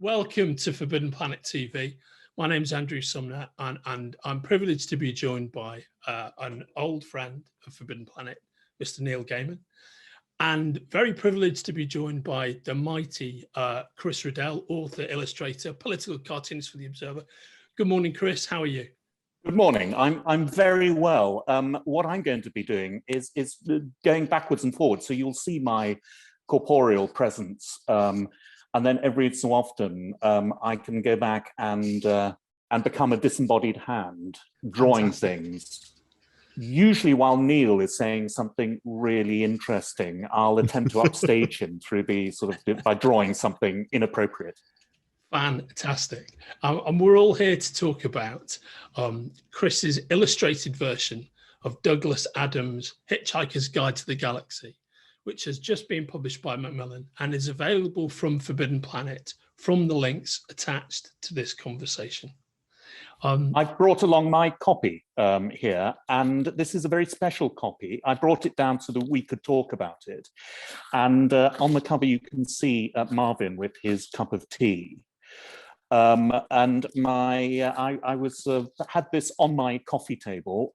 Welcome to Forbidden Planet TV. My name is Andrew Sumner, and I'm privileged to be joined by an old friend of Forbidden Planet, Mr. Neil Gaiman, and very privileged to be joined by the mighty Chris Riddell, author, illustrator, political cartoonist for The Observer. Good morning, Chris. How are you? Good morning. I'm very well. What I'm going to be doing is going backwards and forwards. So you'll see my corporeal presence, and then every so often I can go back and become a disembodied hand, drawing things. Usually, while Neil is saying something really interesting, I'll attempt to upstage him through by drawing something inappropriate. Fantastic. And we're all here to talk about Chris's illustrated version of Douglas Adams' Hitchhiker's Guide to the Galaxy, which has just been published by Macmillan and is available from Forbidden Planet from the links attached to this conversation. I've brought along my copy here, and this is a very special copy. I brought it down so that we could talk about it. And on the cover, you can see Marvin with his cup of tea. And I had this on my coffee table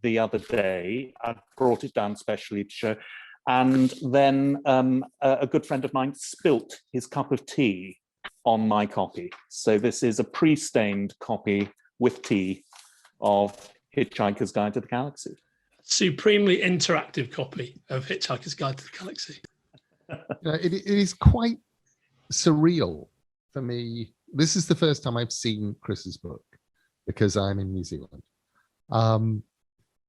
the other day. I brought it down specially to show. And then a good friend of mine spilt his cup of tea on my copy. So this is a pre-stained copy with tea of Hitchhiker's Guide to the Galaxy. Supremely interactive copy of Hitchhiker's Guide to the Galaxy. It is quite surreal for me. This is the first time I've seen Chris's book because I'm in New Zealand. And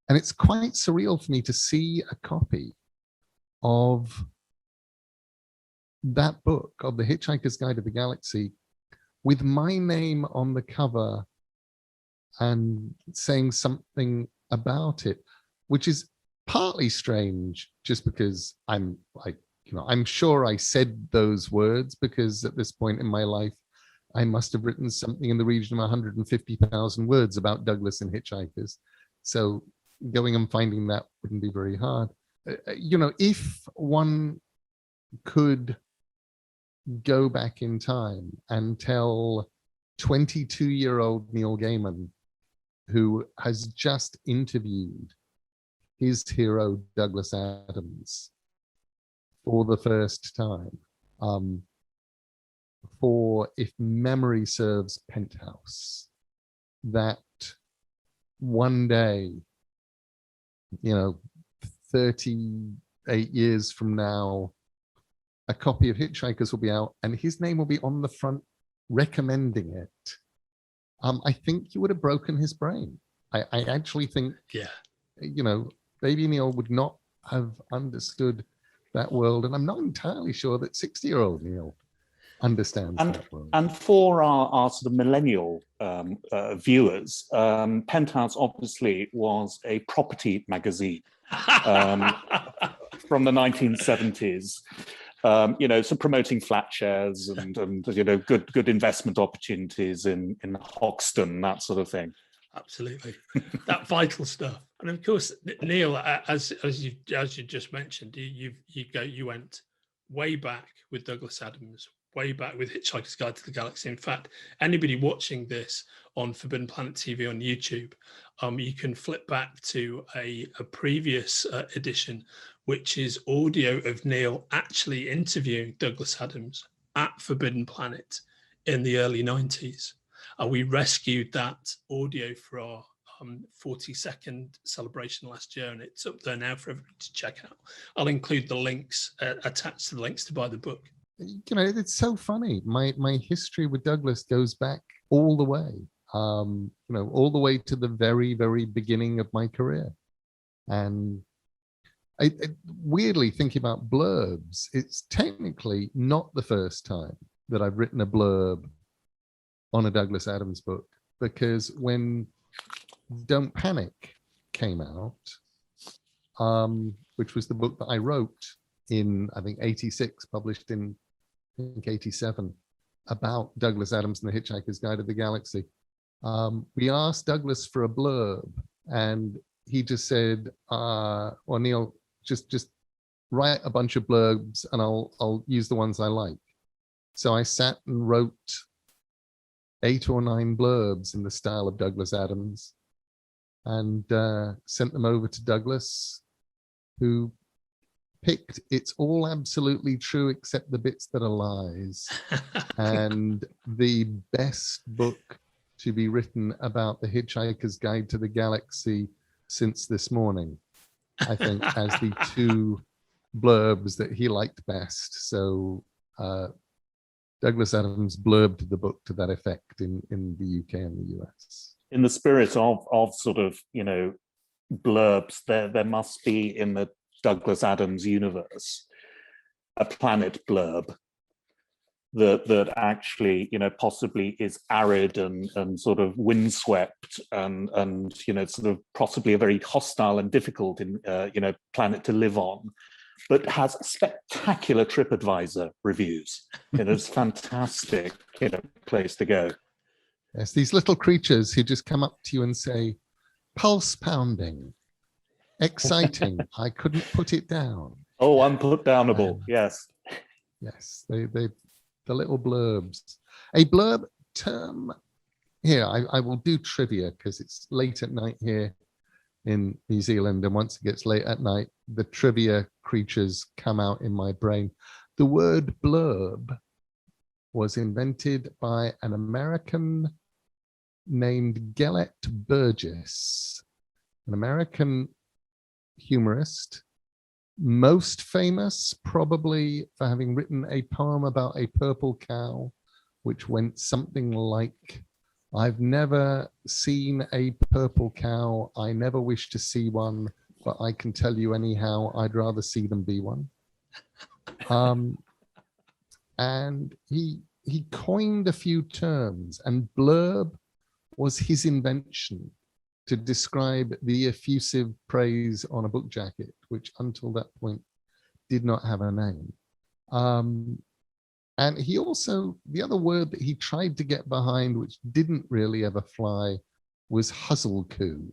it's quite surreal for me to see a copy of that book, of The Hitchhiker's Guide to the Galaxy, with my name on the cover and saying something about it, which is partly strange just because I'm sure I said those words, because at this point in my life, I must have written something in the region of 150,000 words about Douglas and Hitchhikers. So going and finding that wouldn't be very hard. If one could go back in time and tell 22-year-old Neil Gaiman, who has just interviewed his hero, Douglas Adams, for the first time, for, if memory serves, Penthouse, that one day, 38 years from now, a copy of Hitchhikers will be out and his name will be on the front recommending it. I think you would have broken his brain. I actually think, baby Neil would not have understood that world. And I'm not entirely sure that 60-year-old Neil understands that world. And for our sort of millennial viewers, Penthouse obviously was a property magazine from the 1970s. So promoting flat shares and good investment opportunities in Hoxton, that sort of thing. Absolutely, that vital stuff. And of course, Neil, as you just mentioned, you went way back with Douglas Adams, way back with Hitchhiker's Guide to the Galaxy. In fact, anybody watching this on Forbidden Planet TV on YouTube, you can flip back to a previous edition, which is audio of Neil actually interviewing Douglas Adams at Forbidden Planet in the early 90s. We rescued that audio for our 42nd celebration last year, and it's up there now for everybody to check out. I'll include the links attached to the links to buy the book. It's so funny. My history with Douglas goes back all the way, all the way to the very, very beginning of my career. And I weirdly thinking about blurbs, it's technically not the first time that I've written a blurb on a Douglas Adams book, because when Don't Panic came out, which was the book that I wrote in, I think, 86, published in, I think, 87, about Douglas Adams and the Hitchhiker's Guide to the Galaxy. We asked Douglas for a blurb, and he just said, well, Neil, just write a bunch of blurbs and I'll use the ones I like. So I sat and wrote 8 or 9 blurbs in the style of Douglas Adams and sent them over to Douglas, who picked "It's all absolutely true except the bits that are lies" and the best book to be written about the Hitchhiker's Guide to the Galaxy since this morning, I think, as the 2 blurbs that he liked best. So Douglas Adams blurbed the book to that effect in the UK and the US. In the spirit of sort of, blurbs, there must be in the Douglas Adams universe a planet blurb that actually, possibly is arid and sort of windswept and sort of possibly a very hostile and difficult planet to live on, but has spectacular TripAdvisor reviews. It's fantastic, place to go. Yes, these little creatures who just come up to you and say, "Pulse pounding, exciting, I couldn't put it down." Oh, unputdownable, yes. Yes, the little blurbs. A blurb term here, I will do trivia because it's late at night here in New Zealand, and once it gets late at night, the trivia creatures come out in my brain. The word blurb was invented by an American named Gelett Burgess, an American humorist, most famous probably for having written a poem about a purple cow, which went something like, "I've never seen a purple cow. I never wish to see one, but I can tell you anyhow, I'd rather see them be one." And he coined a few terms, and blurb was his invention to describe the effusive praise on a book jacket, which until that point did not have a name. And he also, the other word that he tried to get behind, which didn't really ever fly, was huzzlecoo,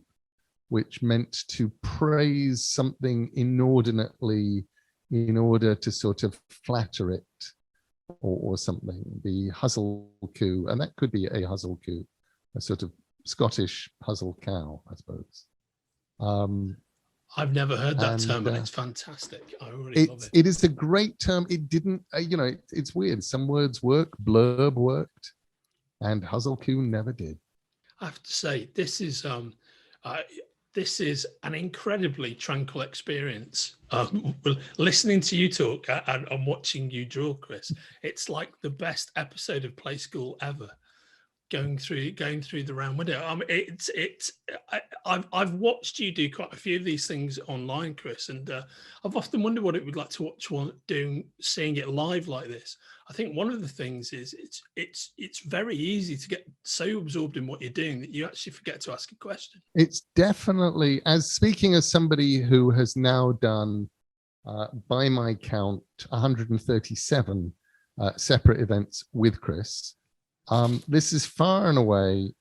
which meant to praise something inordinately in order to sort of flatter it or something. The huzzlecoo, and that could be a huzzlecoo, a sort of Scottish puzzle cow, I suppose. I've never heard that term, and it's fantastic. I really love it. It is a great term. It didn't, it's weird. Some words work. Blurb worked, and huzzlecoo never did. I have to say, this is an incredibly tranquil experience. Listening to you talk and watching you draw, Chris, it's like the best episode of Play School ever. Going through the round window. I've watched you do quite a few of these things online, Chris, and I've often wondered what it would like to watch one seeing it live like this. I think one of the things is it's very easy to get so absorbed in what you're doing that you actually forget to ask a question. It's definitely, speaking as somebody who has now done, by my count, 137 separate events with Chris. This is far and away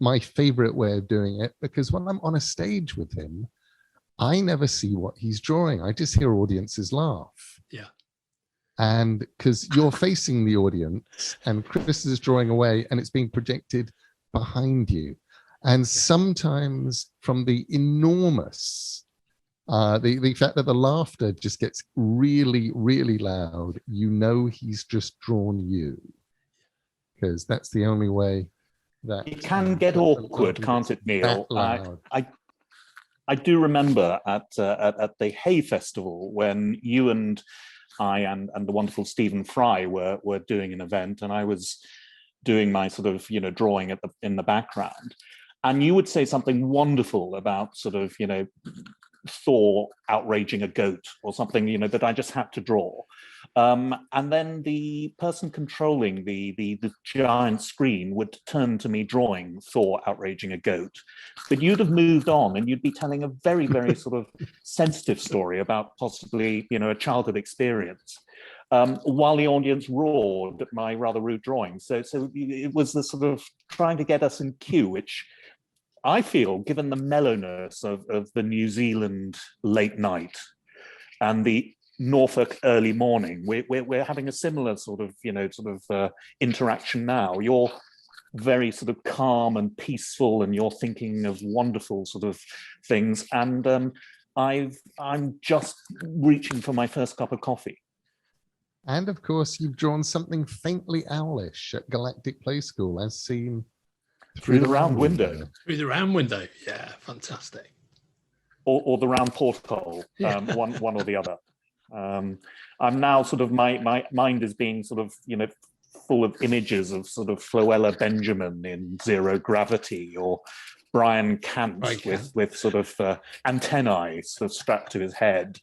my favorite way of doing it, because when I'm on a stage with him, I never see what he's drawing. I just hear audiences laugh. Yeah. And because you're facing the audience and Chris is drawing away and it's being projected behind you. And sometimes from the enormous, the fact that the laughter just gets really, really loud, he's just drawn you. Because that's the only way that it can get awkward, can't it, Neil? I do remember at the Hay Festival when you and I and the wonderful Stephen Fry were doing an event, and I was doing my sort of drawing in the background, and you would say something wonderful about sort of Thor outraging a goat or something that I just had to draw. And then the person controlling the giant screen would turn to me drawing Thor outraging a goat. But you'd have moved on and you'd be telling a very, very sort of sensitive story about possibly, a childhood experience, while the audience roared at my rather rude drawing. So it was the sort of trying to get us in cue, which I feel, given the mellowness of the New Zealand late night and the Norfolk early morning. We're having a similar sort of, interaction now. You're very sort of calm and peaceful, and you're thinking of wonderful sort of things. And I'm just reaching for my first cup of coffee. And of course, you've drawn something faintly owlish at Galactic Play School, as seen through the round window. Through the round window, yeah, fantastic. Or the round porthole, Yeah. one or the other. I'm now sort of, my mind is being sort of, full of images of sort of Floella Benjamin in Zero Gravity, or Brian Cant with sort of antennae sort of strapped to his head,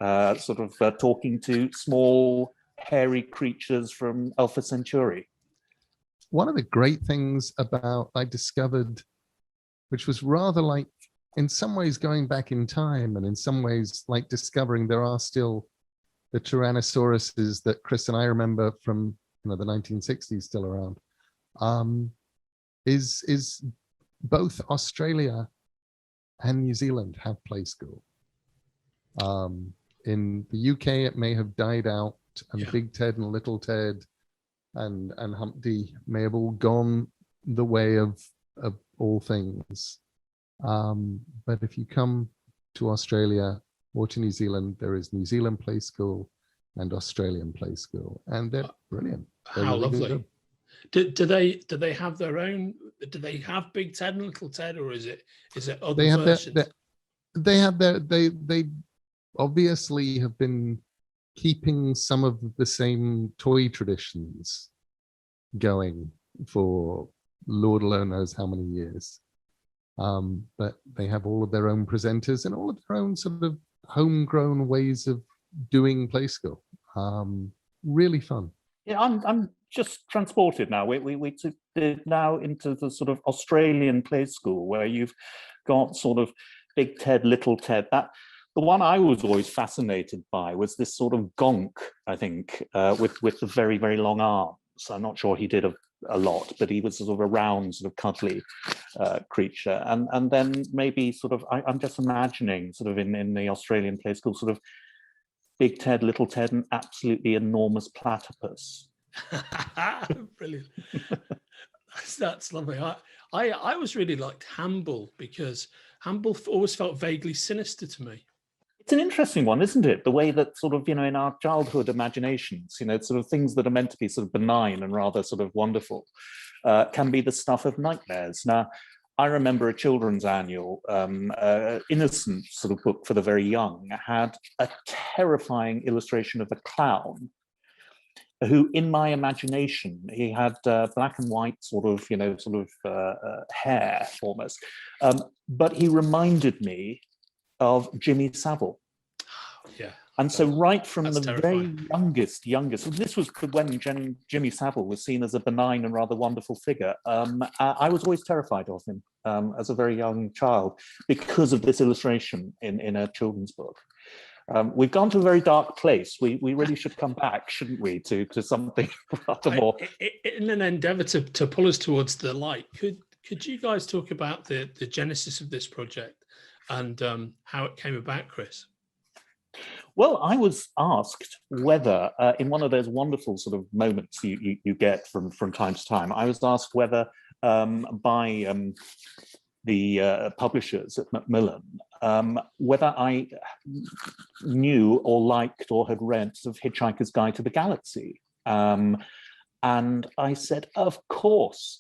talking to small hairy creatures from Alpha Centauri. One of the great things about I discovered, which was rather like, in some ways going back in time, and in some ways like discovering there are still the Tyrannosauruses that Chris and I remember from the 1960s still around, is both Australia and New Zealand have play school. In the UK, it may have died out, and Big Ted and Little Ted and Humpty may have all gone the way of all things. But if you come to Australia or to New Zealand, there is New Zealand Play School and Australian Play School, and they're brilliant. They're How really lovely. Do they have their own? Do they have Big Ted and Little Ted, or is it other They have versions? they obviously have been keeping some of the same toy traditions going for Lord alone knows how many years. But they have all of their own presenters and all of their own sort of homegrown ways of doing play school. Really fun. Yeah, I'm just transported now. We took now into the sort of Australian play school, where you've got sort of Big Ted, Little Ted. The one I was always fascinated by was this sort of gonk, I think, with the very, very long arms. I'm not sure he did a lot, but he was sort of a round, sort of cuddly creature. And then maybe sort of, I'm just imagining sort of in the Australian play school, sort of Big Ted, Little Ted, and absolutely enormous platypus. Brilliant. That's lovely. I always really liked Hamble, because Hamble always felt vaguely sinister to me. It's an interesting one, isn't it? The way that sort of, in our childhood imaginations, sort of things that are meant to be sort of benign and rather sort of wonderful can be the stuff of nightmares. Now, I remember a children's annual, innocent sort of book for the very young, had a terrifying illustration of a clown who, in my imagination, he had black and white sort of, hair almost. But he reminded me of Jimmy Savile. Yeah. And so right from the terrifying. very youngest, this was when Jimmy Savile was seen as a benign and rather wonderful figure. I was always terrified of him as a very young child because of this illustration in a children's book. We've gone to a very dark place. We really should come back, shouldn't we, to something rather more. In an endeavour to pull us towards the light, could you guys talk about the genesis of this project and how it came about, Chris? Well, I was asked whether, in one of those wonderful sort of moments you get from time to time, I was asked whether by the publishers at Macmillan, whether I knew or liked or had read of Hitchhiker's Guide to the Galaxy. And I said, of course,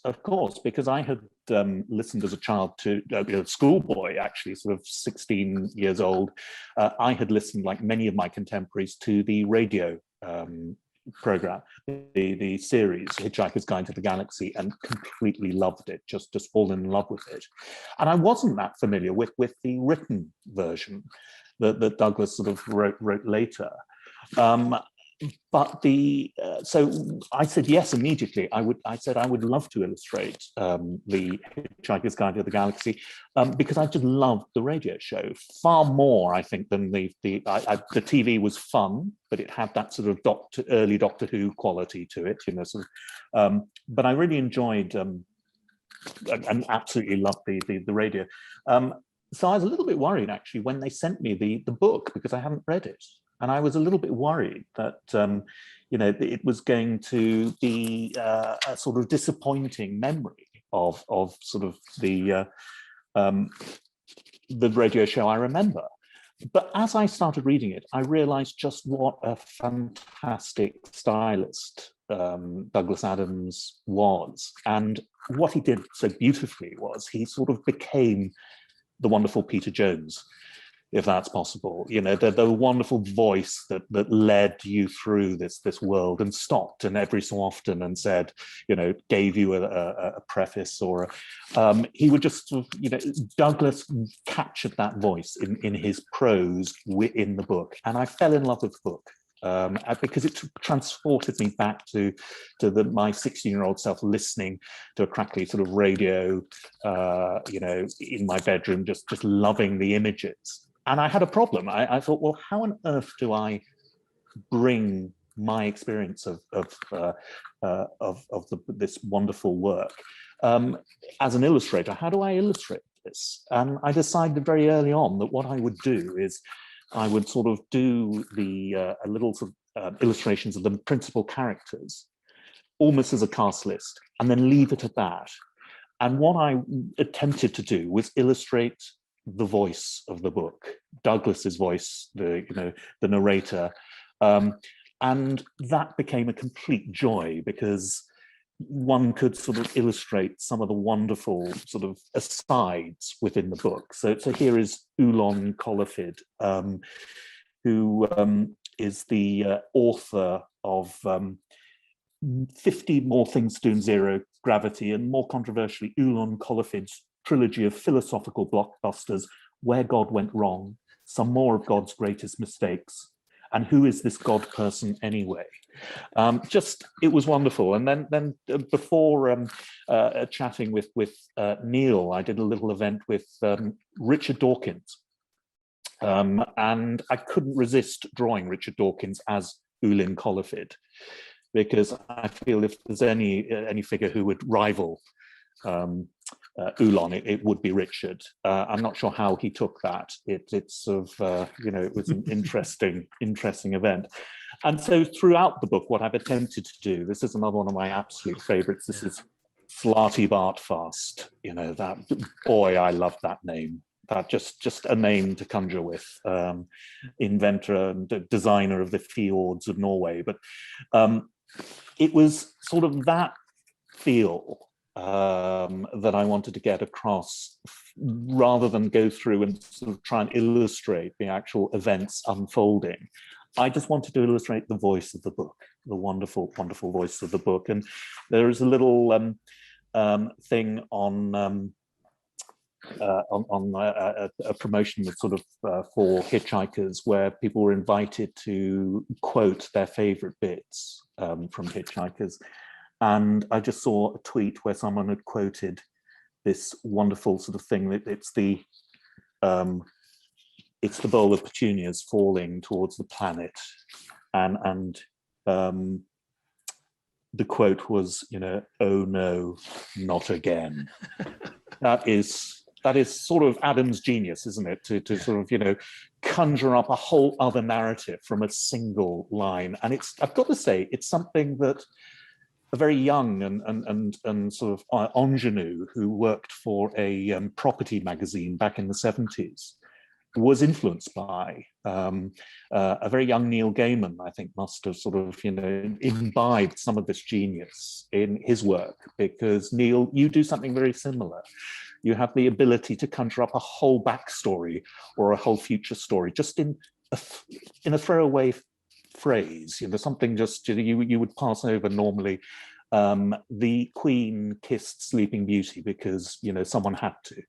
because I had listened as a child to a schoolboy, actually, sort of 16 years old. I had listened, like many of my contemporaries, to the radio program, the series Hitchhiker's Guide to the Galaxy, and completely loved it, just fallen in love with it. And I wasn't that familiar with the written version that Douglas sort of wrote later. But so I said yes immediately. I said I would love to illustrate the Hitchhiker's Guide to the Galaxy because I just loved the radio show far more, I think, than the TV was fun, but it had that sort of early Doctor Who quality to it, but I really enjoyed and absolutely loved the radio. So I was a little bit worried actually when they sent me the book, because I haven't read it. And I was a little bit worried that, you know, it was going to be a sort of disappointing memory of sort of the radio show I remember. But as I started reading it, I realized just what a fantastic stylist Douglas Adams was. And what he did so beautifully was he sort of became the wonderful Peter Jones, if that's possible. You know, the wonderful voice that led you through this world and stopped and every so often and said, you know, gave you a preface or he would just sort of, you know, Douglas captured that voice in his prose in the book, and I fell in love with the book. Because it transported me back to my 16-year-old self listening to a crackly sort of radio, you know, in my bedroom, just loving the images. And I had a problem. I thought, well, how on earth do I bring my experience of this wonderful work as an illustrator? How do I illustrate this? And I decided very early on that what I would do is I would sort of do a little sort of illustrations of the principal characters, almost as a cast list, and then leave it at that. And what I attempted to do was illustrate the voice of the book, Douglas's voice, the narrator, and that became a complete joy because one could sort of illustrate some of the wonderful sort of asides within the book. So here is Oolon Colafid, who is the author of 50 More Things to Do in Zero Gravity, and more controversially, Oolon Colafid's trilogy of philosophical blockbusters, Where God Went Wrong, Some More of God's Greatest Mistakes, and Who Is This God Person Anyway? It was wonderful. And then before chatting with Neil, I did a little event with Richard Dawkins. And I couldn't resist drawing Richard Dawkins as Oolin Colafid, because I feel if there's any figure who would rival Oolon, it would be Richard. I'm not sure how he took that. It's sort of, you know, it was an interesting event. And so throughout the book, what I've attempted to do, this is another one of my absolute favorites. This is Flarty Bartfast. You know, that, boy, I love that name. That just a name to conjure with. Inventor and designer of the fjords of Norway. But it was sort of that feel that I wanted to get across, rather than go through and sort of try and illustrate the actual events unfolding. I just wanted to illustrate the voice of the book, the wonderful, wonderful voice of the book. And there is a little thing on a promotion that's sort of for Hitchhikers, where people were invited to quote their favorite bits from Hitchhikers. And I just saw a tweet where someone had quoted this wonderful sort of thing that it's the bowl of petunias falling towards the planet, and the quote was, you know, "Oh no, not again." That is sort of Adam's genius, isn't it? To sort of, you know, conjure up a whole other narrative from a single line. And it's, I've got to say, it's something that a very young and sort of ingenue who worked for a property magazine back in the 70s was influenced by. A very young Neil Gaiman, I think, must have sort of, you know, imbibed some of this genius in his work, because Neil, you do something very similar. You have the ability to conjure up a whole backstory or a whole future story just in a throwaway phrase, you know, something just, you know, you would pass over normally. The Queen kissed Sleeping Beauty because, you know, someone had to,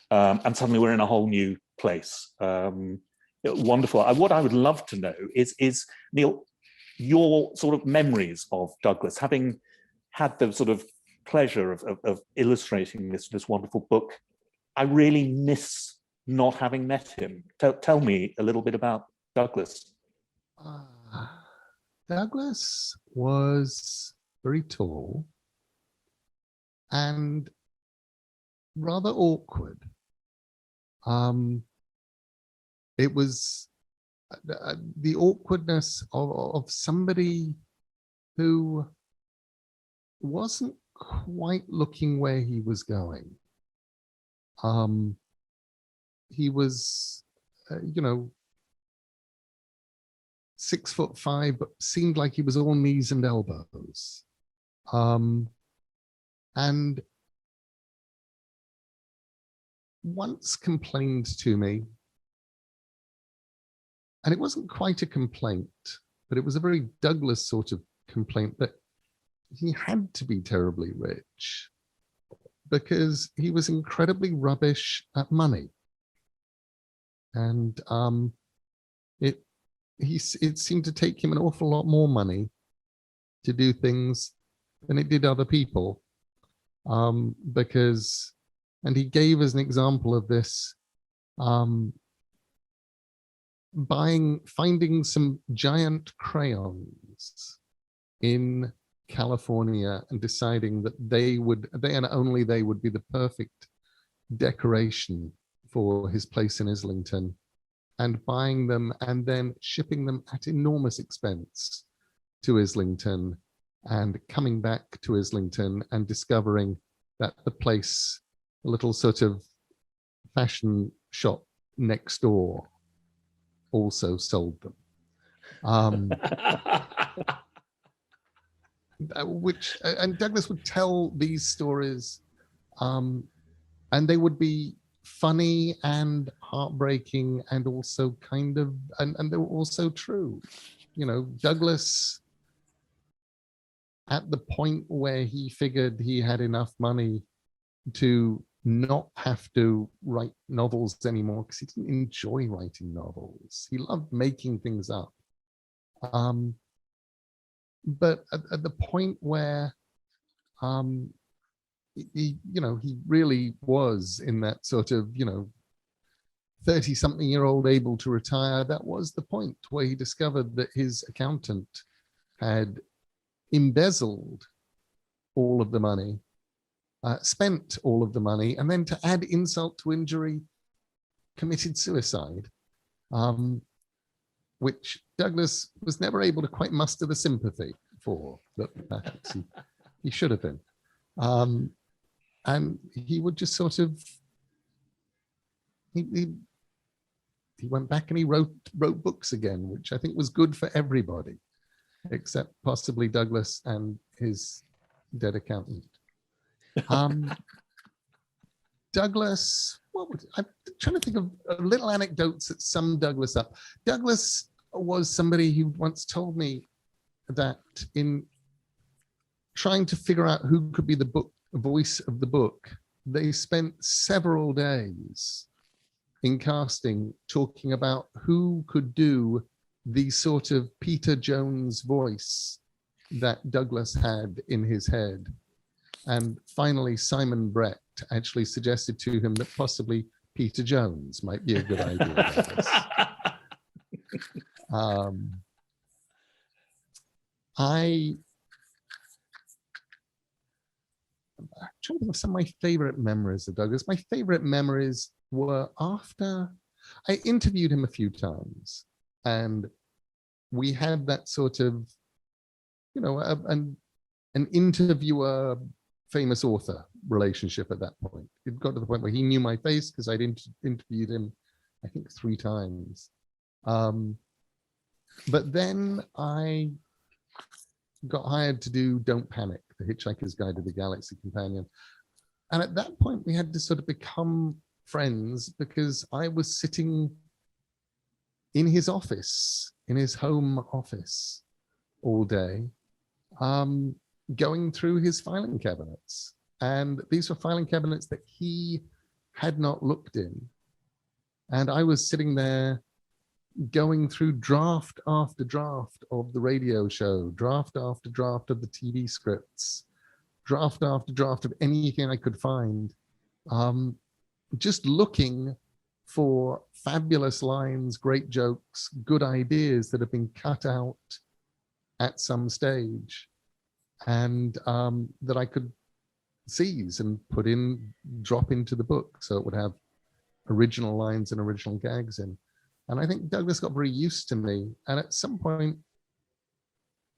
and suddenly we're in a whole new place. Wonderful. What I would love to know is Neil, your sort of memories of Douglas, having had the sort of pleasure of illustrating this wonderful book. I really miss not having met him. Tell me a little bit about Douglas. Douglas was very tall and rather awkward. It was the awkwardness of somebody who wasn't quite looking where he was going. He was, 6'5", but seemed like he was all knees and elbows. And once complained to me, and it wasn't quite a complaint, but it was a very Douglas sort of complaint, that he had to be terribly rich because he was incredibly rubbish at money. And it seemed to take him an awful lot more money to do things than it did other people. Because, and he gave as an example of this, finding some giant crayons in California and deciding that they and only they would be the perfect decoration for his place in Islington, and buying them and then shipping them at enormous expense to Islington, and coming back to Islington and discovering that the place, a little sort of fashion shop next door, also sold them. And Douglas would tell these stories, and they would be funny and heartbreaking, and also kind of, and they were also true. Douglas, at the point where he figured he had enough money to not have to write novels anymore, because he didn't enjoy writing novels. He loved making things up. But at the point where he really was in that sort of 30-something-year-old able to retire, that was the point where he discovered that his accountant had embezzled all of the money, spent all of the money, and then, to add insult to injury, committed suicide, which Douglas was never able to quite muster the sympathy for, that perhaps he should have been. And he would just sort of, he went back and he wrote books again, which I think was good for everybody, except possibly Douglas and his dead accountant. Douglas, I'm trying to think of little anecdotes that sum Douglas up. Douglas was somebody who once told me that in trying to figure out who could be the voice of the book, they spent several days in casting talking about who could do the sort of Peter Jones voice that Douglas had in his head. And finally, Simon Brett actually suggested to him that possibly Peter Jones might be a good idea. I'm trying to think of some of my favorite memories of Douglas. My favorite memories were after I interviewed him a few times, and we had that sort of, an interviewer, famous author relationship at that point. It got to the point where he knew my face because I'd interviewed him, I think, 3 times. But then I got hired to do Don't Panic, the Hitchhiker's Guide to the Galaxy Companion. And at that point, we had to sort of become friends because I was sitting in his office, in his home office all day, going through his filing cabinets. And these were filing cabinets that he had not looked in. And I was sitting there going through draft after draft of the radio show, draft after draft of the TV scripts, draft after draft of anything I could find, just looking for fabulous lines, great jokes, good ideas that have been cut out at some stage, and that I could seize and drop into the book so it would have original lines and original gags in. And I think Douglas got very used to me, and at some point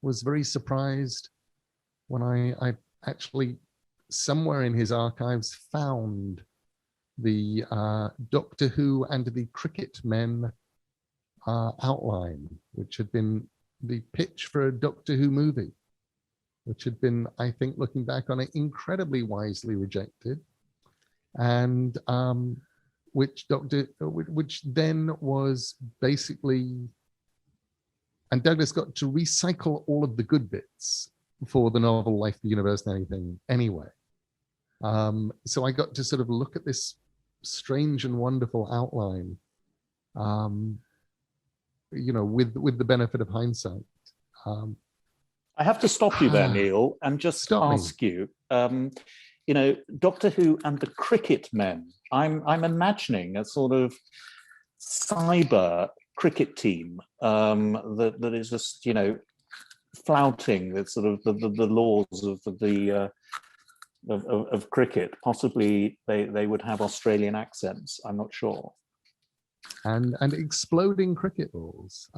was very surprised when I actually somewhere in his archives found the Doctor Who and the Cricket Men outline, which had been the pitch for a Doctor Who movie, which had been, I think, looking back on it, incredibly wisely rejected, and which then was basically, and Douglas got to recycle all of the good bits for the novel Life, the Universe, and Anything anyway. So I got to sort of look at this strange and wonderful outline, you know, with the benefit of hindsight. I have to stop you there, Neil, and just ask you, you know, Doctor Who and the Cricket Men. I'm imagining a sort of cyber cricket team that is just, you know, flouting the sort of the laws of cricket. Possibly they would have Australian accents. I'm not sure. And exploding cricket balls.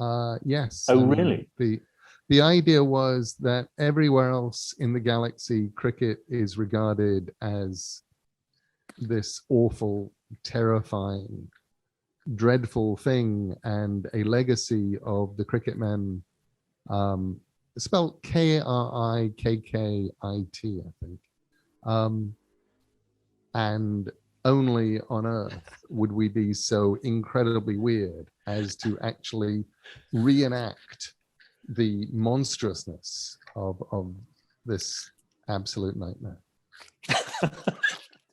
Yes. Oh, really? The idea was that everywhere else in the galaxy, cricket is regarded as this awful, terrifying, dreadful thing, and a legacy of the cricket men, spelled Krikkit, I think. And only on Earth would we be so incredibly weird as to actually reenact the monstrousness of this absolute nightmare.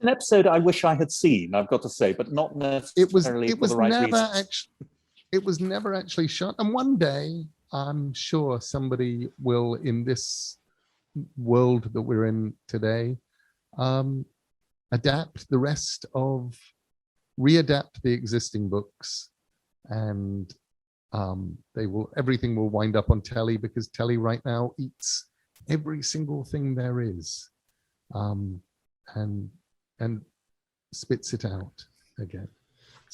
An episode I wish I had seen, I've got to say, but not necessarily for the right reasons. It was never actually shot. And one day, I'm sure somebody will, in this world that we're in today, readapt the existing books, and everything will wind up on telly, because telly right now eats every single thing there is, and spits it out again.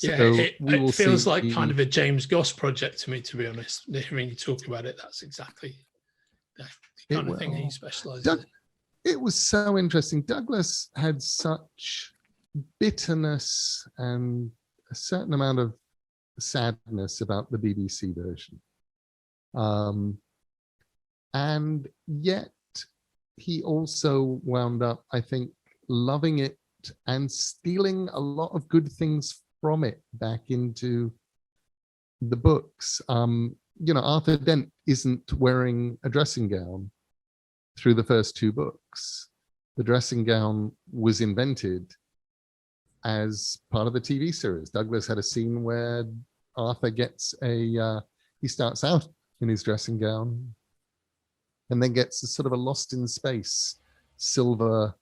Yeah, so it feels like kind of a James Goss project to me, to be honest. Hearing you talk about it, that's exactly the kind of thing he specializes in. It was so interesting. Douglas had such bitterness and a certain amount of sadness about the BBC version. And yet he also wound up, I think, loving it and stealing a lot of good things from it back into the books. You know, Arthur Dent isn't wearing a dressing gown through the first two books. The dressing gown was invented as part of the TV series. Douglas had a scene where Arthur gets he starts out in his dressing gown and then gets a sort of a Lost in Space silver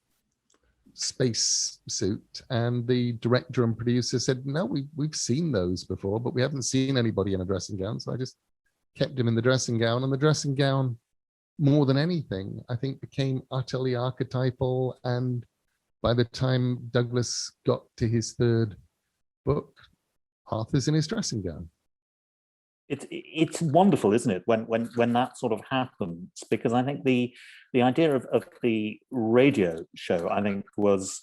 space suit, and the director and producer said, no, we've seen those before, but we haven't seen anybody in a dressing gown, so I just kept him in the dressing gown. And the dressing gown, more than anything, I think became utterly archetypal, and by the time Douglas got to his third book, Arthur's in his dressing gown. It's wonderful, isn't it, when that sort of happens? Because I think the idea of the radio show, I think, was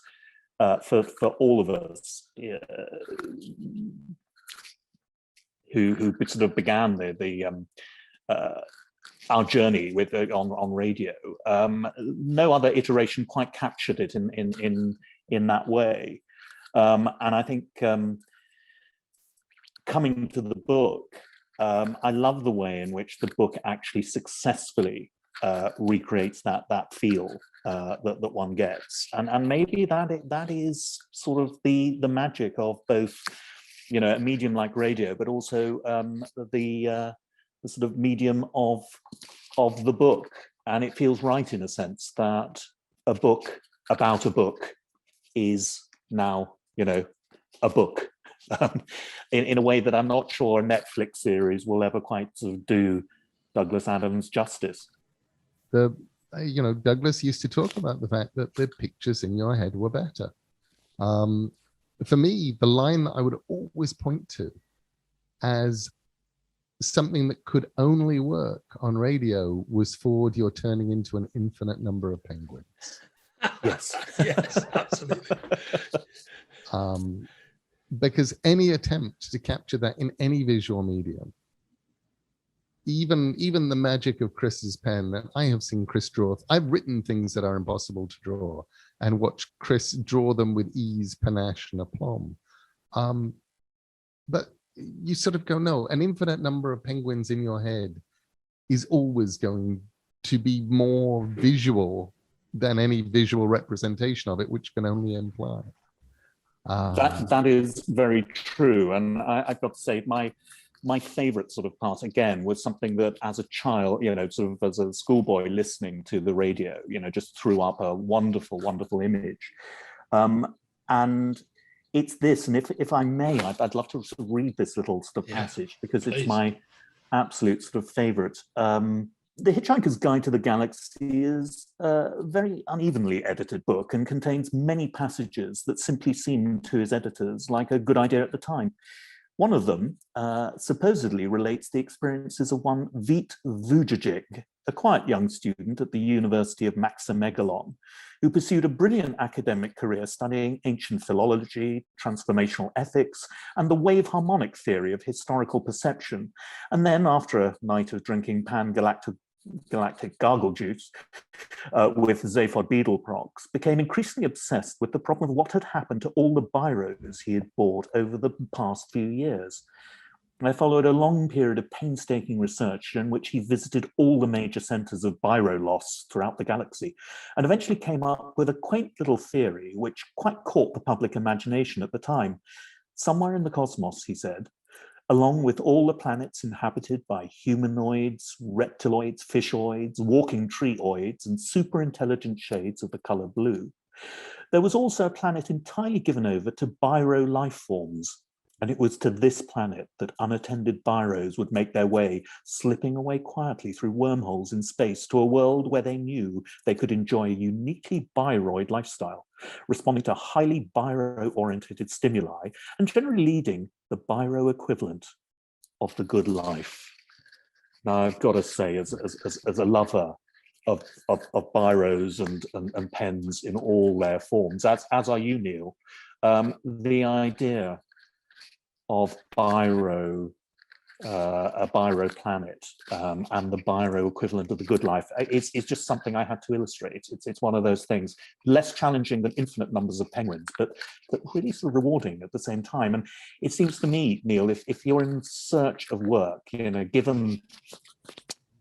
for all of us who sort of began our journey with on radio. No other iteration quite captured it in that way, and I think coming to the book. I love the way in which the book actually successfully recreates that feel that one gets, and maybe that is sort of the magic of both, you know, a medium like radio, but also the sort of medium of the book. And it feels right in a sense that a book about a book is now, you know, a book. In a way that I'm not sure a Netflix series will ever quite sort of do Douglas Adams justice. You know, Douglas used to talk about the fact that the pictures in your head were better. For me, the line that I would always point to as something that could only work on radio was Ford, you're turning into an infinite number of penguins. Yes. Yes, absolutely. Because any attempt to capture that in any visual medium, even the magic of Chris's pen, and I have seen Chris draw, I've written things that are impossible to draw and watch Chris draw them with ease, panache, and aplomb. But you sort of go, no, an infinite number of penguins in your head is always going to be more visual than any visual representation of it, which can only imply. That is very true. And I've got to say, my favorite sort of part, again, was something that as a child, sort of as a schoolboy listening to the radio, just threw up a wonderful, wonderful image. And it's this, and if I may, I'd love to sort of read this little sort of passage, because please. It's my absolute sort of favorite. The Hitchhiker's Guide to the Galaxy is a very unevenly edited book and contains many passages that simply seemed to his editors like a good idea at the time. One of them supposedly relates the experiences of one Vít Vujacic, a quiet young student at the University of Maximegalon, who pursued a brilliant academic career studying ancient philology, transformational ethics, and the wave harmonic theory of historical perception. And then, after a night of drinking pan-galactic gargle juice with Zaphod Beetleprox, became increasingly obsessed with the problem of what had happened to all the biros he had bought over the past few years. I followed a long period of painstaking research in which he visited all the major centers of biro loss throughout the galaxy, and eventually came up with a quaint little theory which quite caught the public imagination at the time. Somewhere in the cosmos, he said, along with all the planets inhabited by humanoids, reptiloids, fishoids, walking treeoids, and super intelligent shades of the color blue, there was also a planet entirely given over to biro life forms. And it was to this planet that unattended biros would make their way, slipping away quietly through wormholes in space to a world where they knew they could enjoy a uniquely biroid lifestyle, responding to highly biro-oriented stimuli and generally leading the biro equivalent of the good life. Now, I've got to say, as a lover of biros and pens in all their forms, as are you, Neil, the idea of a biro planet and the biro equivalent of the good life is just something I had to illustrate. It's one of those things, less challenging than infinite numbers of penguins, but really sort of rewarding at the same time. And it seems to me, Neil, if you're in search of work, given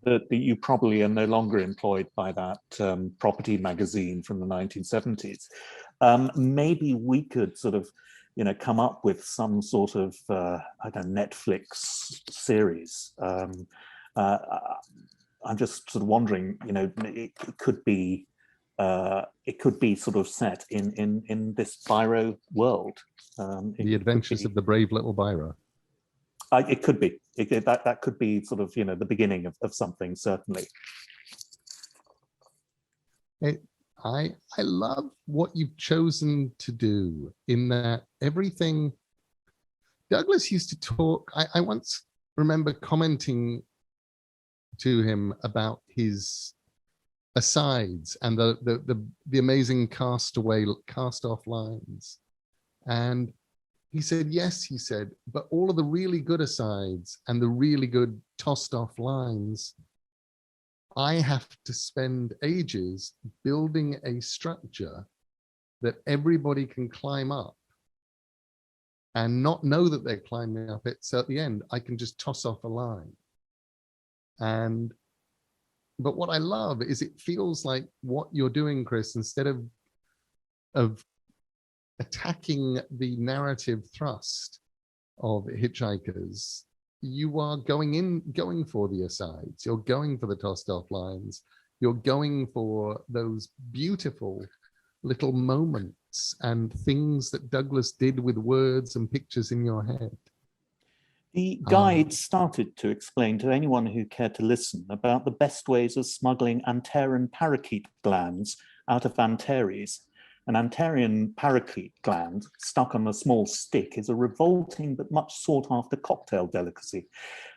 that you probably are no longer employed by that property magazine from the 1970s, maybe we could sort of come up with some sort of Netflix series. I'm just sort of wondering, it could be sort of set in this biro world. The Adventures of the Brave Little Biro. It could be. That could be sort of the beginning of something, certainly. I love what you've chosen to do, in that everything Douglas used to talk. I once remember commenting to him about his asides and the amazing cast off lines. And he said, yes, he said, but all of the really good asides and the really good tossed off lines, I have to spend ages building a structure that everybody can climb up and not know that they're climbing up it. So at the end, I can just toss off a line. But what I love is it feels like what you're doing, Chris, instead of attacking the narrative thrust of Hitchhikers, you are going for the asides, you're going for the tossed off lines, you're going for those beautiful little moments and things that Douglas did with words and pictures in your head. The guide started to explain to anyone who cared to listen about the best ways of smuggling Antaran parakeet glands out of Antares, an Antarean parakeet gland stuck on a small stick is a revolting but much sought after cocktail delicacy.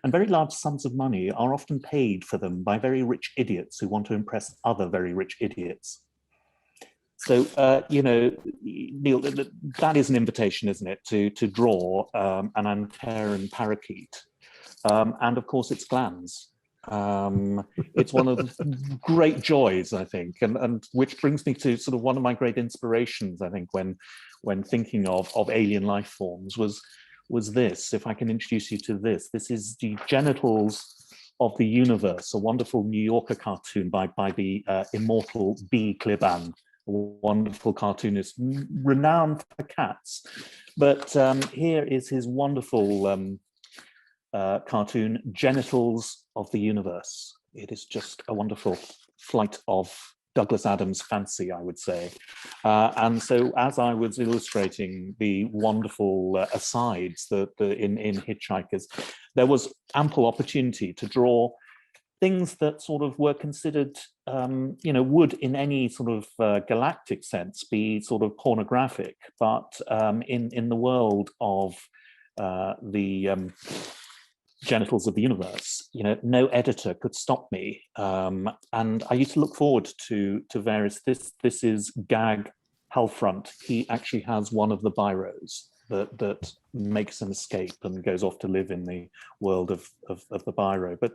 And very large sums of money are often paid for them by very rich idiots who want to impress other very rich idiots. So, you know, Neil, that is an invitation, isn't it, to draw an Antarean parakeet. And of course, its glands. It's one of the great joys, I think, and which brings me to sort of one of my great inspirations, I think, when thinking of alien life forms was this. If I can introduce you to this, this is the genitals of the universe, a wonderful New Yorker cartoon by the immortal B. Kliban, a wonderful cartoonist, renowned for cats. But here is his wonderful cartoon, Genitals of the Universe. It is just a wonderful flight of Douglas Adams' fancy, I would say. And so as I was illustrating the wonderful asides in Hitchhikers, there was ample opportunity to draw things that sort of were considered, you know, would in any sort of galactic sense be sort of pornographic, but in the world of the genitals of the universe, you know, no editor could stop me. And I used to look forward to various, this is Gag Halfront. He actually has one of the biros that makes an escape and goes off to live in the world of the biro. But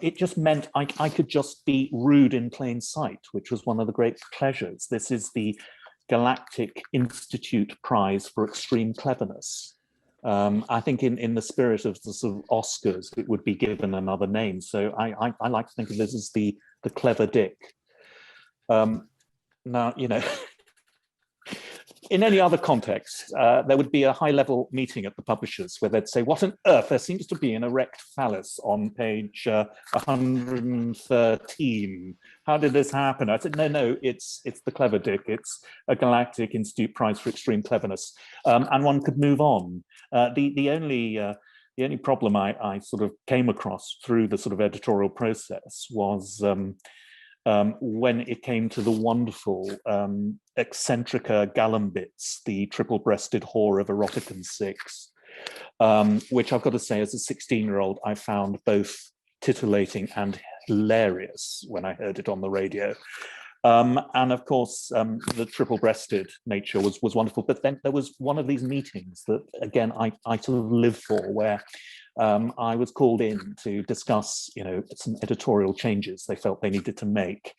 it just meant I could just be rude in plain sight, which was one of the great pleasures. This is the Galactic Institute Prize for Extreme Cleverness. I think in the spirit of the sort of Oscars, it would be given another name. So I like to think of this as the clever dick. Now, you know, in any other context, there would be a high-level meeting at the publishers where they'd say, what on earth, there seems to be an erect phallus on page 113. How did this happen? I said, no, it's the clever dick. It's a Galactic Institute Prize for Extreme Cleverness. And one could move on. The only problem I sort of came across through the sort of editorial process was when it came to the wonderful Eccentrica Galambits, the triple-breasted whore of Eroticon 6, which I've got to say, as a 16-year-old, I found both titillating and hilarious when I heard it on the radio. And of course, the triple-breasted nature was wonderful. But then there was one of these meetings that, again, I sort of live for, where I was called in to discuss, you know, some editorial changes they felt they needed to make.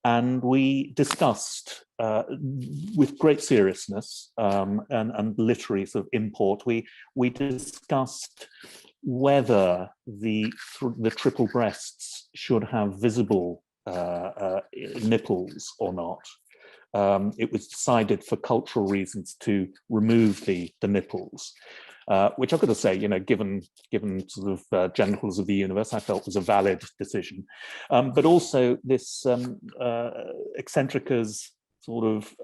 And we discussed with great seriousness and literary sort of import, we discussed whether the triple breasts should have visible nipples or not. It was decided for cultural reasons to remove the nipples. Which I've got to say, you know, given sort of genitals of the universe, I felt was a valid decision. But also this Eccentrica's sort of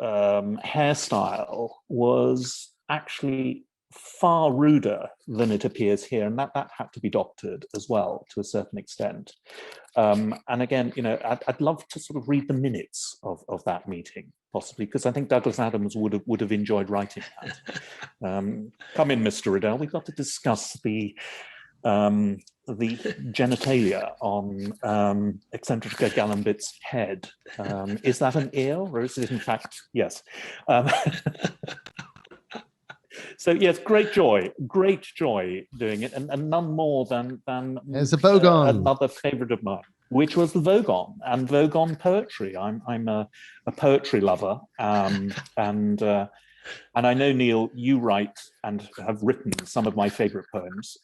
hairstyle was actually far ruder than it appears here, and that had to be doctored as well to a certain extent. And again, you know, I'd love to sort of read the minutes of that meeting, possibly, because I think Douglas Adams would have enjoyed writing that. Come in, Mr. Riddell. We've got to discuss the genitalia on Eccentrica Galambit's head. Is that an ear, or is it in fact yes? So yes, great joy doing it, and none more than there's a Vogon, another favourite of mine, which was the Vogon and Vogon poetry. I'm a poetry lover, and I know, Neil, you write and have written some of my favourite poems.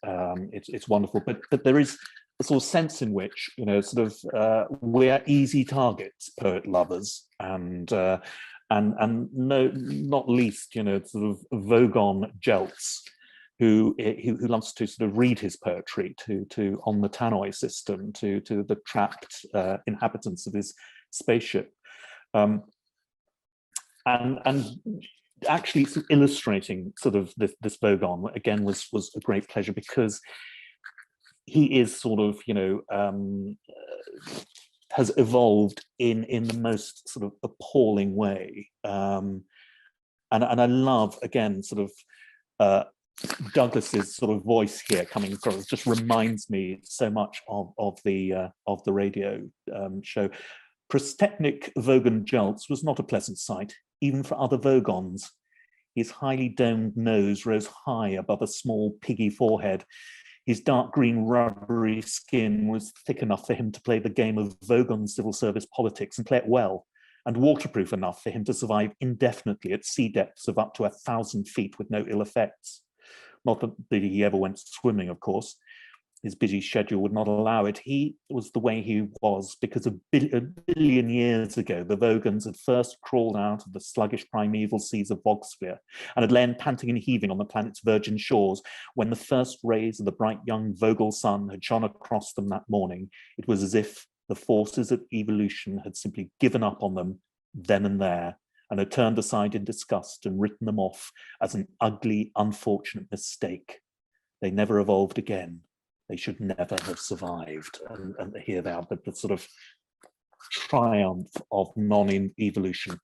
It's wonderful, but there is a sort of sense in which, you know, sort of we're easy targets, poet lovers, and no, not least, you know, sort of Vogon Jeltz, who loves to sort of read his poetry to on the tannoy system to the trapped inhabitants of his spaceship, and actually illustrating sort of this Vogon again was a great pleasure, because he is sort of, you know, has evolved in the most sort of appalling way. And I love, again, sort of Douglas's sort of voice here coming through. It just reminds me so much of the radio show. Prostetnik Vogan Jults was not a pleasant sight, even for other Vogons. His highly domed nose rose high above a small piggy forehead. His dark green rubbery skin was thick enough for him to play the game of Vogon civil service politics and play it well, and waterproof enough for him to survive indefinitely at sea depths of up to 1,000 feet with no ill effects. Not that he ever went swimming, of course. His busy schedule would not allow it. He was the way he was because a billion years ago, the Vogons had first crawled out of the sluggish primeval seas of Vogsphere and had lain panting and heaving on the planet's virgin shores. When the first rays of the bright young Vogel sun had shone across them that morning, it was as if the forces of evolution had simply given up on them then and there, and had turned aside in disgust and written them off as an ugly, unfortunate mistake. They never evolved again. They should never have survived. And here they are, the sort of triumph of non-evolution,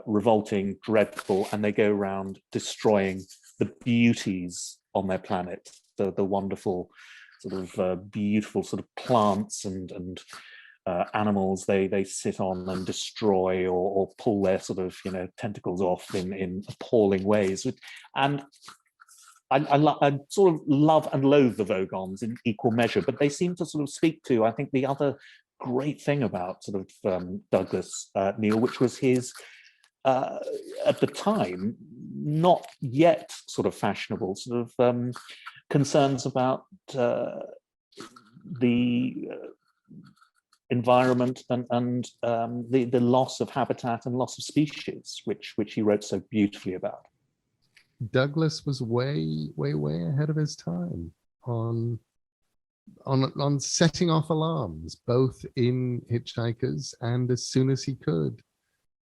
revolting, dreadful, and they go around destroying the beauties on their planet, the wonderful sort of beautiful sort of plants and animals they sit on and destroy or pull their sort of tentacles off in appalling ways. And I sort of love and loathe the Vogons in equal measure, but they seem to sort of speak to, I think, the other great thing about sort of Douglas Neil, which was his, at the time, not yet sort of fashionable, sort of concerns about the environment and the loss of habitat and loss of species, which he wrote so beautifully about. Douglas was way ahead of his time on setting off alarms, both in Hitchhikers and as soon as he could,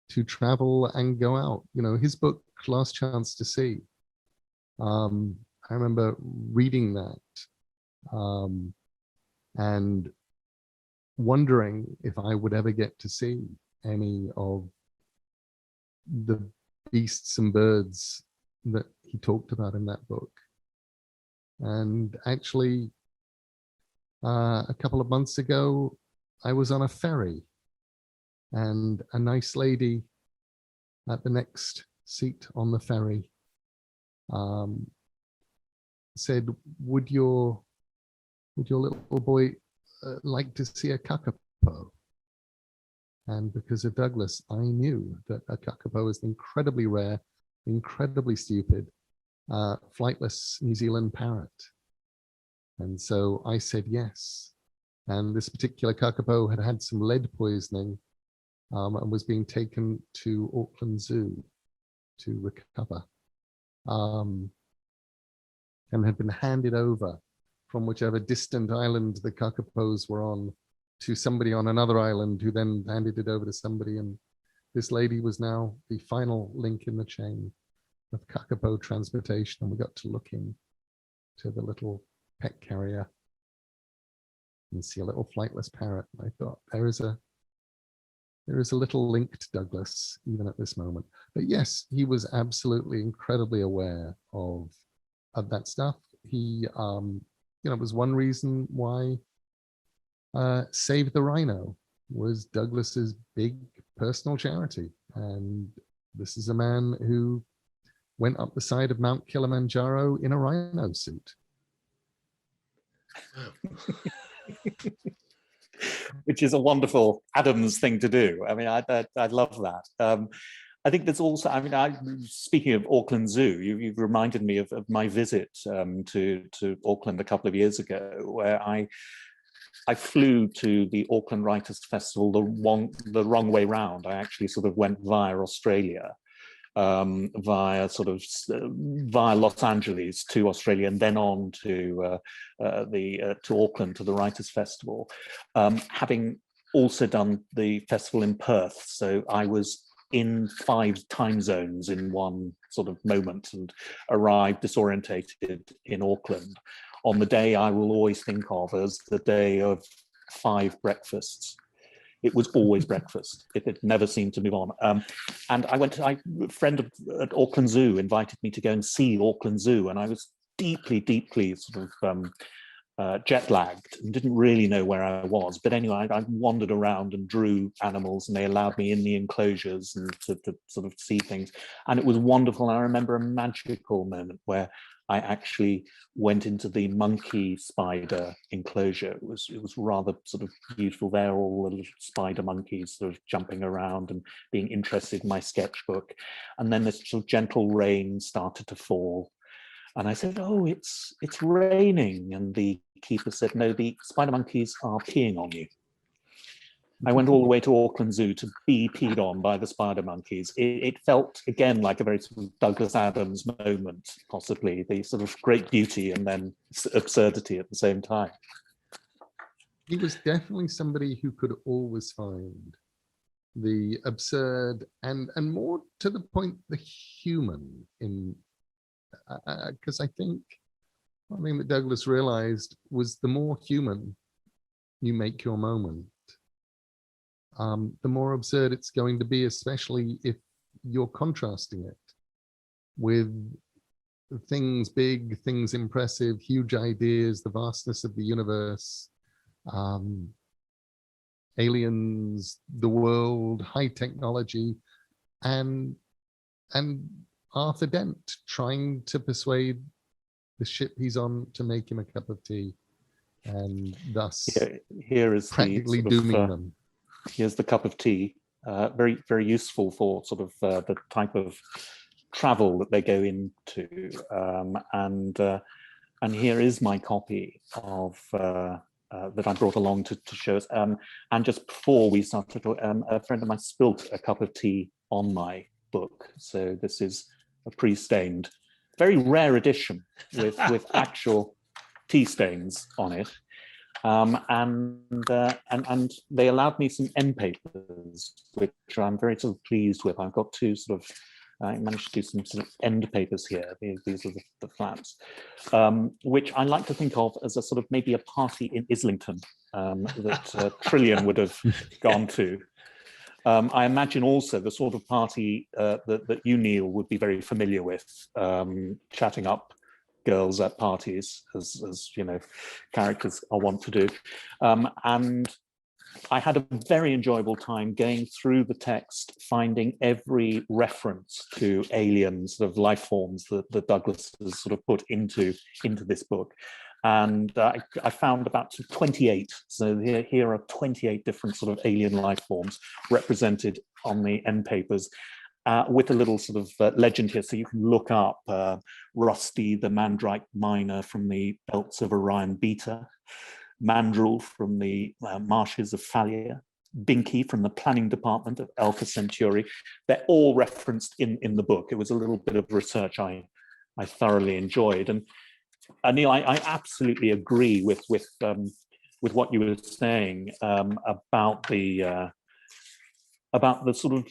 to travel and go out. His book, Last Chance to See, I remember reading that and wondering if I would ever get to see any of the beasts and birds that he talked about in that book. And actually, a couple of months ago, I was on a ferry, and a nice lady at the next seat on the ferry said, would your little boy like to see a kakapo? And because of Douglas, I knew that a kakapo is incredibly rare, incredibly stupid, flightless New Zealand parrot. And so I said yes. And this particular kakapo had had some lead poisoning and was being taken to Auckland Zoo to recover, and had been handed over from whichever distant island the kakapos were on to somebody on another island, who then handed it over to somebody. And this lady was now the final link in the chain of kakapo transportation. And we got to look into the little pet carrier and see a little flightless parrot. And I thought, there is a little link to Douglas even at this moment. But yes, he was absolutely incredibly aware of that stuff. He was one reason why Save the Rhino was Douglas's big personal charity. And this is a man who went up the side of Mount Kilimanjaro in a rhino suit. Which is a wonderful Adams thing to do. I mean, I love that. I think there's also, speaking of Auckland Zoo, you've reminded me of my visit to Auckland a couple of years ago, where I flew to the Auckland Writers' Festival the wrong way round. I actually sort of went via Australia, via Los Angeles to Australia, and then on to Auckland to the Writers' Festival, having also done the festival in Perth. So I was in 5 time zones in one sort of moment and arrived disorientated in Auckland on the day I will always think of as the day of 5 breakfasts. It was always breakfast. It never seemed to move on. And a friend at Auckland Zoo invited me to go and see Auckland Zoo, and I was deeply, deeply sort of jet lagged and didn't really know where I was. But anyway, I wandered around and drew animals, and they allowed me in the enclosures and to sort of see things. And it was wonderful. I remember a magical moment where I actually went into the monkey spider enclosure. It was rather sort of beautiful there, all the little spider monkeys sort of jumping around and being interested in my sketchbook. And then this sort of gentle rain started to fall. And I said, oh, it's raining. And the keeper said, no, the spider monkeys are peeing on you. I went all the way to Auckland Zoo to be peed on by the spider monkeys. It felt, again, like a very sort of Douglas Adams moment, possibly, the sort of great beauty and then absurdity at the same time. He was definitely somebody who could always find the absurd and more to the point, the human in, because I think one thing that Douglas realized was the more human you make your moment, the more absurd it's going to be, especially if you're contrasting it with things big, things impressive, huge ideas, the vastness of the universe, aliens, the world, high technology, and Arthur Dent trying to persuade the ship he's on to make him a cup of tea, and thus here is practically dooming them. Here's the cup of tea, very, very useful for sort of the type of travel that they go into. And here is my copy of that I brought along to show us. And just before we started, a friend of mine spilt a cup of tea on my book. So this is a pre-stained, very rare edition with actual tea stains on it. And they allowed me some end papers, which I'm very sort of pleased with. I've got 2 sort of, I managed to do some sort of end papers here. These are the flaps, which I like to think of as a sort of maybe a party in Islington that Trillian would have gone to. I imagine also the sort of party that you, Neil, would be very familiar with, chatting up girls at parties, as you know, characters are wont to do. And I had a very enjoyable time going through the text, finding every reference to alien sort of life forms that Douglas has sort of put into this book. And I found about 28. So here are 28 different sort of alien life forms represented on the end papers, with a little sort of legend here. So you can look up Rusty, the Mandrake miner from the belts of Orion Beta, Mandrill from the marshes of Thalia, Binky from the planning department of Alpha Centauri. They're all referenced in the book. It was a little bit of research I thoroughly enjoyed. And Neil, I absolutely agree with what you were saying about the sort of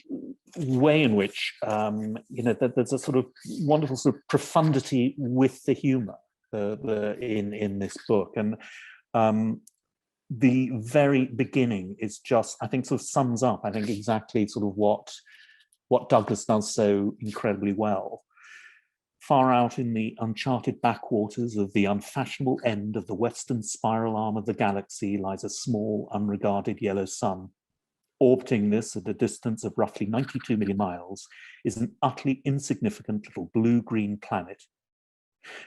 way in which you know, that there's a sort of wonderful sort of profundity with the humor in this book. And the very beginning is just, I think, sort of sums up, I think, exactly sort of what Douglas does so incredibly well. Far out in the uncharted backwaters of the unfashionable end of the western spiral arm of the galaxy lies a small, unregarded yellow sun. Orbiting this at a distance of roughly 92 million miles is an utterly insignificant little blue-green planet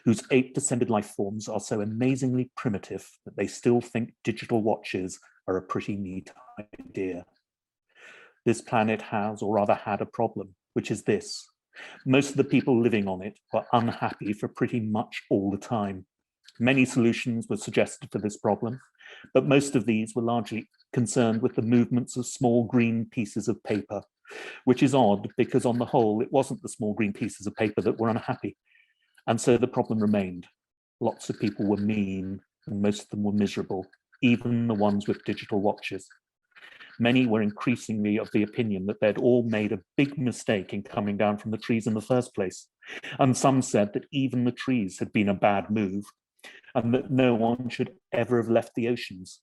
whose 8 descended life forms are so amazingly primitive that they still think digital watches are a pretty neat idea. This planet has, or rather had, a problem, which is this. Most of the people living on it were unhappy for pretty much all the time. Many solutions were suggested for this problem, but most of these were largely concerned with the movements of small green pieces of paper, which is odd because on the whole, it wasn't the small green pieces of paper that were unhappy. And so the problem remained. Lots of people were mean and most of them were miserable, even the ones with digital watches. Many were increasingly of the opinion that they'd all made a big mistake in coming down from the trees in the first place. And some said that even the trees had been a bad move and that no one should ever have left the oceans.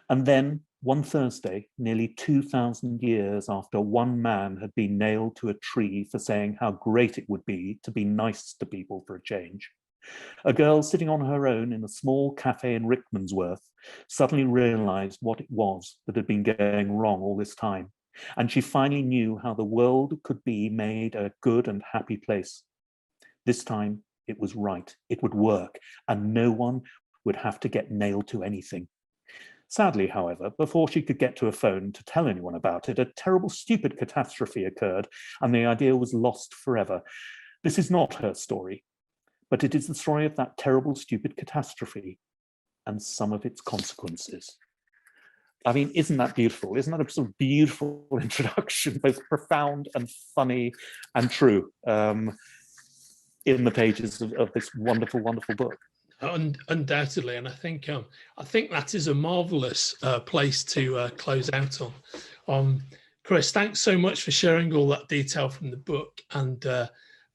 And then one Thursday, nearly 2,000 years after one man had been nailed to a tree for saying how great it would be to be nice to people for a change, a girl sitting on her own in a small cafe in Rickmansworth suddenly realized what it was that had been going wrong all this time. And she finally knew how the world could be made a good and happy place. This time it was right, it would work, and no one would have to get nailed to anything. Sadly, however, before she could get to a phone to tell anyone about it, a terrible, stupid catastrophe occurred, and the idea was lost forever. This is not her story, but it is the story of that terrible, stupid catastrophe and some of its consequences. I mean, isn't that beautiful? Isn't that a sort of beautiful introduction, both profound and funny and true, in the pages of this wonderful, wonderful book? Undoubtedly, and I think that is a marvelous place to close out on. Chris, thanks so much for sharing all that detail from the book, and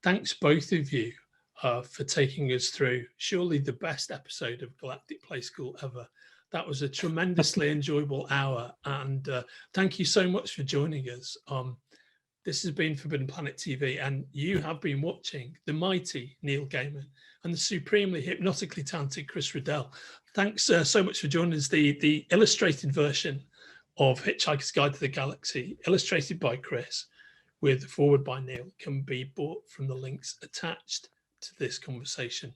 thanks both of you for taking us through surely the best episode of Galactic Play School ever. That was a tremendously enjoyable hour, and thank you so much for joining us. This has been Forbidden Planet TV, and you have been watching the mighty Neil Gaiman and the supremely hypnotically talented Chris Riddell. Thanks so much for joining us. The illustrated version of Hitchhiker's Guide to the Galaxy, illustrated by Chris, with the foreword by Neil, can be bought from the links attached to this conversation.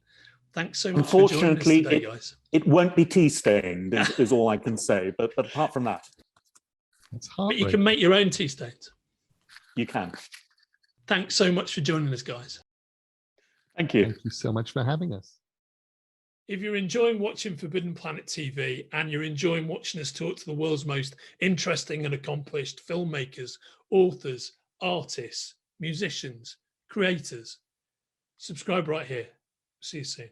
Thanks so much for joining us today, guys. It won't be tea stained, is all I can say. But apart from that, but you can make your own tea stains. You can. Thanks so much for joining us, guys. Thank you. Thank you so much for having us. If you're enjoying watching Forbidden Planet TV and you're enjoying watching us talk to the world's most interesting and accomplished filmmakers, authors, artists, musicians, creators, subscribe right here. See you soon.